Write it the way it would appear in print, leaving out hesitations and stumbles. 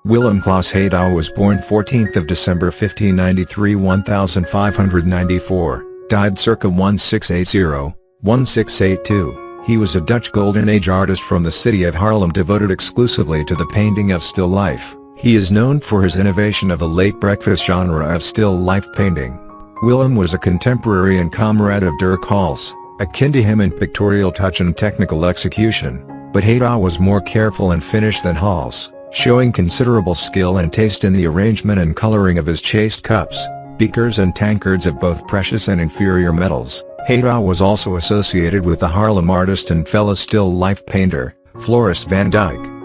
Willem Claes Haydau was born 14th of December 1593 1594, died circa 1680-1682. He was a Dutch Golden Age artist from the city of Haarlem devoted exclusively to the painting of still life. He is known for his innovation of the late breakfast genre of still life painting. Willem was a contemporary and comrade of Dirk Hals, akin to him in pictorial touch and technical execution, but Haydau was more careful and finished than Hals, showing considerable skill and taste in the arrangement and coloring of his chased cups, beakers and tankards of both precious and inferior metals. Haydau was also associated with the Haarlem artist and fellow still life painter, Floris van Dyck.